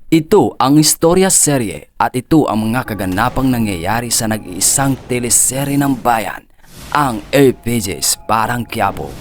Ito ang istorya serye at ito ang mga kaganapang nangyayari sa nag-iisang teleserye ng bayan, ang APJ's Parang Quiapo.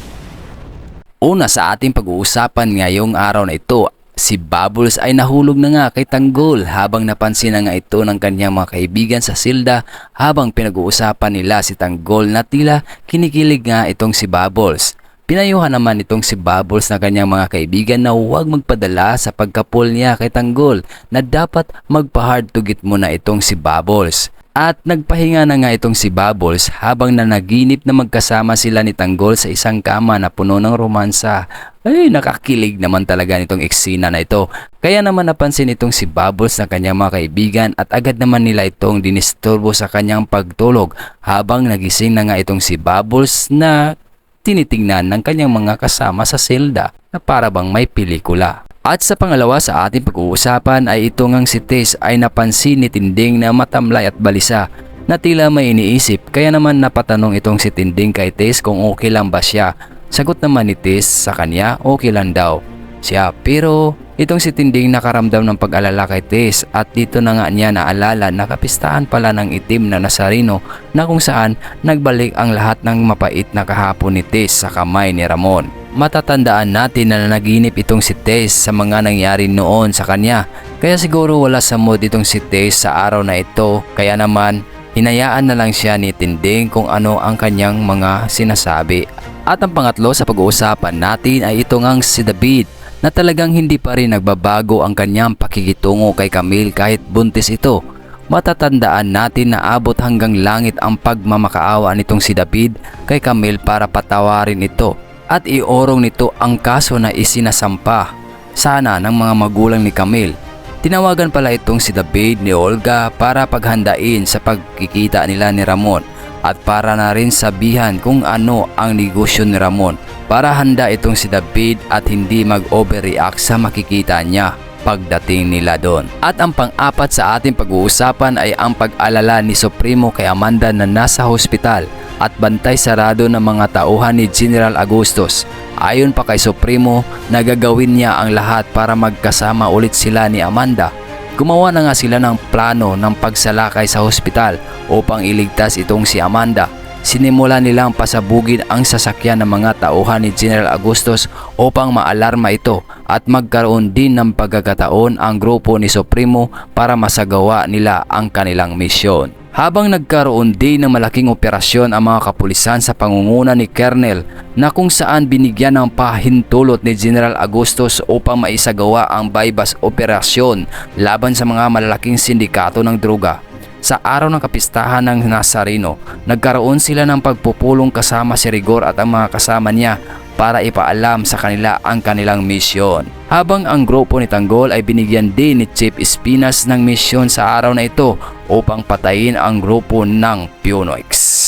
Una sa ating pag-uusapan ngayong araw na ito, si Bubbles ay nahulog na nga kay Tanggol habang napansin na nga ito ng kanyang mga kaibigan sa silda habang pinag-uusapan nila si Tanggol na tila kinikilig nga itong si Bubbles. Pinayuhan naman itong si Bubbles na kanyang mga kaibigan na huwag magpadala sa pagkapul niya kay Tanggol na dapat magpa-hard to get muna itong si Bubbles. At nagpahinga na nga itong si Bubbles habang nanaginip na magkasama sila ni Tanggol sa isang kama na puno ng romansa. Ay, nakakilig naman talaga nitong eksena na ito. Kaya naman napansin itong si Bubbles na kanyang mga kaibigan at agad naman nila itong dinisturbo sa kanyang pagtulog habang nagising na nga itong si Bubbles na tinitingnan ng kanyang mga kasama sa selda na para bang may pelikula. At sa pangalawa sa ating pag-uusapan ay ito ngang si Tess ay napansin ni Tinding na matamlay at balisa na tila may iniisip, kaya naman napatanong itong si Tinding kay Tess kung okay lang ba siya. Sagot naman ni Tess sa kanya okay lang daw siya, pero itong si Tinding nakaramdam ng pag-alala kay Tess at dito na nga niya naalala na kapistahan pala ng itim na Nazareno na kung saan nagbalik ang lahat ng mapait na kahapon ni Tess sa kamay ni Ramon. Matatandaan natin na naginip itong si Tess sa mga nangyari noon sa kanya, kaya siguro wala sa mood itong si Tess sa araw na ito, kaya naman hinayaan na lang siya ni Tinding kung ano ang kanyang mga sinasabi. At ang pangatlo sa pag-uusapan natin ay ito ngang si David na talagang hindi pa rin nagbabago ang kanyang pakikitungo kay Camille kahit buntis ito. Matatandaan natin na abot hanggang langit ang pagmamakaawa nitong si David kay Camille para patawarin ito at iorong nito ang kaso na isinasampa sana ng mga magulang ni Camille. Tinawagan pala itong si David ni Olga para paghandain sa pagkikita nila ni Ramon at para na rin sabihan kung ano ang negosyo ni Ramon para handa itong si David at hindi mag-overreact sa makikita niya pagdating nila doon. At ang pang-apat sa ating pag-uusapan ay ang pag-alala ni Supremo kay Amanda na nasa hospital at bantay sarado ng mga tauhan ni General Agustos. Ayon pa kay Supremo, nagagawin niya ang lahat para magkasama ulit sila ni Amanda. Gumawa na nga sila ng plano ng pagsalakay sa hospital upang iligtas itong si Amanda. Sinimula nilang pasabugin ang sasakyan ng mga tauhan ni General Agustos upang maalarma ito at magkaroon din ng pagkakataon ang grupo ni Supremo para masagawa nila ang kanilang misyon. Habang nagkaroon din ng malaking operasyon ang mga kapulisan sa pangunguna ni Colonel na kung saan binigyan ng pahintulot ni General Agustos upang maisagawa ang bypass operasyon laban sa mga malalaking sindikato ng droga. Sa araw ng kapistahan ng Nazareno, nagkaroon sila ng pagpupulong kasama si Rigor at ang mga kasama niya para ipaalam sa kanila ang kanilang misyon. Habang ang grupo ni Tanggol ay binigyan din ni Chief Espinas ng misyon sa araw na ito upang patayin ang grupo ng Punox.